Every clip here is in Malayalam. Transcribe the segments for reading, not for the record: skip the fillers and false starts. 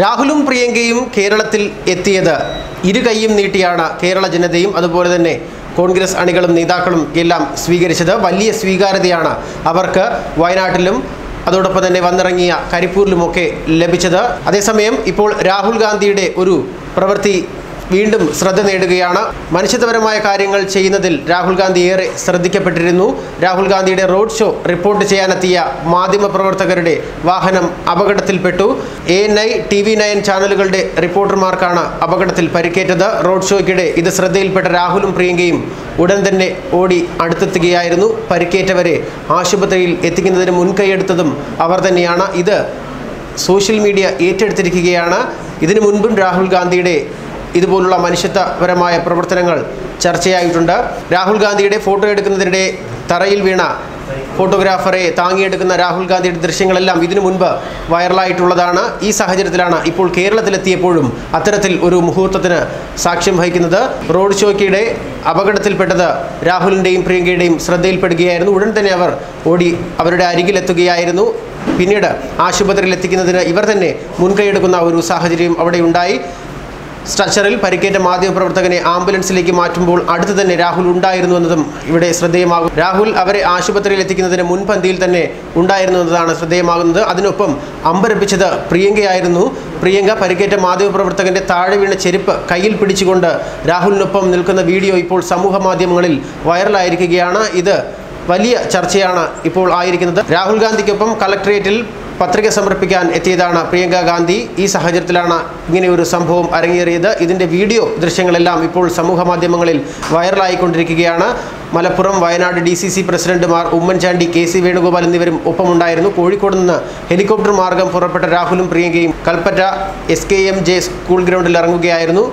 രാഹുലും പ്രിയങ്കയും കേരളത്തിൽ എത്തിയത് ഇരുകൈയും നീട്ടിയാണ് കേരള ജനതയും അതുപോലെ തന്നെ കോൺഗ്രസ് അണികളും നേതാക്കളും എല്ലാം സ്വീകരിച്ചത്. വലിയ സ്വീകാര്യതയാണ് അവർക്ക് വയനാട്ടിലും അതോടൊപ്പം തന്നെ വന്നിറങ്ങിയ കരിപ്പൂരിലുമൊക്കെ ലഭിച്ചത്. അതേസമയം ഇപ്പോൾ രാഹുൽ ഗാന്ധിയുടെ ഒരു പ്രവൃത്തി വീണ്ടും ശ്രദ്ധ നേടുകയാണ്. മനുഷ്യത്വപരമായ കാര്യങ്ങൾ ചെയ്യുന്നതിൽ രാഹുൽ ഗാന്ധി ഏറെ ശ്രദ്ധിക്കപ്പെട്ടിരുന്നു. രാഹുൽ ഗാന്ധിയുടെ റോഡ് ഷോ റിപ്പോർട്ട് ചെയ്യാനെത്തിയ മാധ്യമപ്രവർത്തകരുടെ വാഹനം അപകടത്തിൽപ്പെട്ടു. ANI, TV9 ചാനലുകളുടെ റിപ്പോർട്ടർമാർക്കാണ് അപകടത്തിൽ പരിക്കേറ്റത്. റോഡ് ഷോയ്ക്കിടെ ഇത് ശ്രദ്ധയിൽപ്പെട്ട രാഹുലും പ്രിയങ്കയും ഉടൻ തന്നെ ഓടി അടുത്തെത്തുകയായിരുന്നു. പരിക്കേറ്റവരെ ആശുപത്രിയിൽ എത്തിക്കുന്നതിന് മുൻകൈയെടുത്തതും അവർ തന്നെയാണ്. ഇത് സോഷ്യൽ മീഡിയ ഏറ്റെടുത്തിരിക്കുകയാണ്. ഇതിനു മുൻപും രാഹുൽ ഗാന്ധിയുടെ ഇതുപോലുള്ള മനുഷ്യത്വപരമായ പ്രവർത്തനങ്ങൾ ചർച്ചയായിട്ടുണ്ട്. രാഹുൽ ഗാന്ധിയുടെ ഫോട്ടോ എടുക്കുന്നതിനിടെ തറയിൽ വീണ ഫോട്ടോഗ്രാഫറെ താങ്ങിയെടുക്കുന്ന രാഹുൽ ഗാന്ധിയുടെ ദൃശ്യങ്ങളെല്ലാം ഇതിനു മുൻപ് വൈറലായിട്ടുള്ളതാണ്. ഈ സാഹചര്യത്തിലാണ് ഇപ്പോൾ കേരളത്തിലെത്തിയപ്പോഴും അത്തരത്തിൽ ഒരു മുഹൂർത്തത്തിന് സാക്ഷ്യം വഹിക്കുന്നത്. റോഡ് ഷോയ്ക്കിടെ അപകടത്തിൽപ്പെട്ടത് രാഹുലിൻ്റെയും പ്രിയങ്കയുടെയും ശ്രദ്ധയിൽപ്പെടുകയായിരുന്നു. ഉടൻ തന്നെ അവർ ഓടി അവരുടെ അരികിലെത്തുകയായിരുന്നു. പിന്നീട് ആശുപത്രിയിൽ എത്തിക്കുന്നതിന് ഇവർ തന്നെ മുൻകൈയെടുക്കുന്ന ഒരു സാഹചര്യം അവിടെ ഉണ്ടായി. സ്ട്രക്ചറിൽ പരിക്കേറ്റ മാധ്യമപ്രവർത്തകനെ ആംബുലൻസിലേക്ക് മാറ്റുമ്പോൾ അടുത്ത് തന്നെ രാഹുൽ ഉണ്ടായിരുന്നു എന്നതും ഇവിടെ ശ്രദ്ധേയമാകും. രാഹുൽ അവരെ ആശുപത്രിയിൽ എത്തിക്കുന്നതിന് മുൻപന്തിയിൽ തന്നെ ഉണ്ടായിരുന്നു എന്നതാണ് ശ്രദ്ധേയമാകുന്നത്. അതിനൊപ്പം അമ്പരപ്പിച്ചത് പ്രിയങ്കയായിരുന്നു. പ്രിയങ്ക പരിക്കേറ്റ മാധ്യമപ്രവർത്തകന്റെ താഴെ വീണ ചെരുപ്പ് കയ്യിൽ പിടിച്ചുകൊണ്ട് രാഹുലിനൊപ്പം നിൽക്കുന്ന വീഡിയോ ഇപ്പോൾ സമൂഹ മാധ്യമങ്ങളിൽ വൈറലായിരിക്കുകയാണ്. ഇത് വലിയ ചർച്ചയാണ് ഇപ്പോൾ ആയിരിക്കുന്നത്. രാഹുൽ ഗാന്ധിക്കൊപ്പം കളക്ടറേറ്റിൽ പത്രിക സമർപ്പിക്കാൻ എത്തിയതാണ് പ്രിയങ്ക ഗാന്ധി. ഈ സാഹചര്യത്തിലാണ് ഇങ്ങനെ ഒരു സംഭവം അരങ്ങേറിയത്. ഇതിൻ്റെ വീഡിയോ ദൃശ്യങ്ങളെല്ലാം ഇപ്പോൾ സമൂഹ മാധ്യമങ്ങളിൽ വൈറലായിക്കൊണ്ടിരിക്കുകയാണ്. മലപ്പുറം, വയനാട് DCC പ്രസിഡന്റുമാർ ഉമ്മൻചാണ്ടി, KC വേണുഗോപാൽ എന്നിവരും ഒപ്പമുണ്ടായിരുന്നു. കോഴിക്കോട് നിന്ന് ഹെലികോപ്റ്റർ മാർഗം പുറപ്പെട്ട രാഹുലും പ്രിയങ്കയും കൽപ്പറ്റ SKMJ സ്കൂൾ ഗ്രൗണ്ടിൽ ഇറങ്ങുകയായിരുന്നു.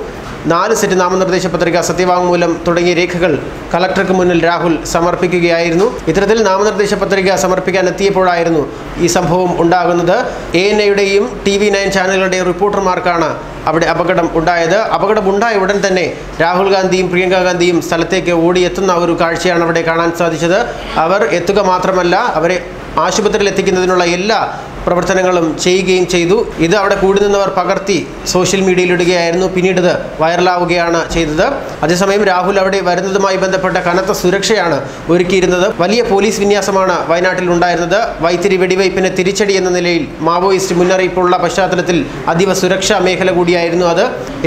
4 സെറ്റ് നാമനിർദ്ദേശ പത്രിക, സത്യവാങ്മൂലം തുടങ്ങിയ രേഖകൾ കളക്ടർക്ക് മുന്നിൽ രാഹുൽ സമർപ്പിക്കുകയായിരുന്നു. ഇത്തരത്തിൽ നാമനിർദ്ദേശ പത്രിക സമർപ്പിക്കാൻ എത്തിയപ്പോഴായിരുന്നു ഈ സംഭവം ഉണ്ടാകുന്നത്. ANIയുടെയും TV9 ചാനലുകളുടെയും റിപ്പോർട്ടർമാർക്കാണ് അവിടെ അപകടം ഉണ്ടായത്. അപകടം ഉണ്ടായ ഉടൻ തന്നെ രാഹുൽ ഗാന്ധിയും പ്രിയങ്ക ഗാന്ധിയും സ്ഥലത്തേക്ക് ഓടിയെത്തുന്ന ഒരു കാഴ്ചയാണ് അവിടെ കാണാൻ സാധിച്ചത്. അവർ എത്തുക മാത്രമല്ല, അവരെ ആശുപത്രിയിൽ എത്തിക്കുന്നതിനുള്ള എല്ലാ പ്രവർത്തനങ്ങളും ചെയ്യുകയും ചെയ്തു. ഇത് അവിടെ കൂടി നിന്നവർ പകർത്തി സോഷ്യൽ മീഡിയയിൽ ഇടുകയായിരുന്നു. പിന്നീട് ഇത് വൈറലാവുകയാണ് ചെയ്തത്. അതേസമയം രാഹുൽ അവിടെ വരുന്നതുമായി ബന്ധപ്പെട്ട കനത്ത സുരക്ഷയാണ് ഒരുക്കിയിരുന്നത്. വലിയ പോലീസ് വിന്യാസമാണ് വയനാട്ടിൽ ഉണ്ടായിരുന്നത്. വൈത്തിരി വെടിവയ്പ്പിന് തിരിച്ചടി എന്ന നിലയിൽ മാവോയിസ്റ്റ് മുന്നറിയിപ്പുള്ള പശ്ചാത്തലത്തിൽ അതീവ സുരക്ഷാ മേഖല കൂടിയായിരുന്നു അത്.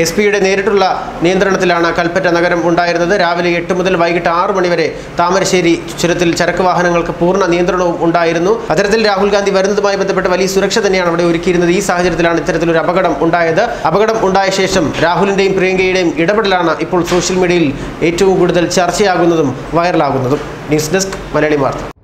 SP-യുടെ നേരിട്ടുള്ള നിയന്ത്രണത്തിലാണ് കൽപ്പറ്റ നഗരം ഉണ്ടായിരുന്നത്. രാവിലെ 8 മുതൽ വൈകിട്ട് 6 മണി വരെ താമരശ്ശേരി ചുരത്തിൽ ചരക്ക് വാഹനങ്ങൾക്ക് പൂർണ്ണ നിയന്ത്രണവും ഉണ്ടായിരുന്നു. അത്തരത്തിൽ രാഹുൽ ഗാന്ധി വരുന്നതുമായി ബന്ധപ്പെട്ട് വലിയ സുരക്ഷ തന്നെയാണ് അവിടെ ഒരുക്കിയിരുന്നത്. ഈ സാഹചര്യത്തിലാണ് ഇത്തരത്തിലൊരു അപകടം ഉണ്ടായത്. അപകടം ഉണ്ടായ ശേഷം രാഹുലിൻ്റെയും പ്രിയങ്കയുടെയും ഇടപെടലാണ് ഇപ്പോൾ സോഷ്യൽ മീഡിയയിൽ ഏറ്റവും കൂടുതൽ ചർച്ചയാകുന്നതും വൈറലാകുന്നതും. ന്യൂസ് ഡെസ്ക്, മലയാളി വാർത്ത.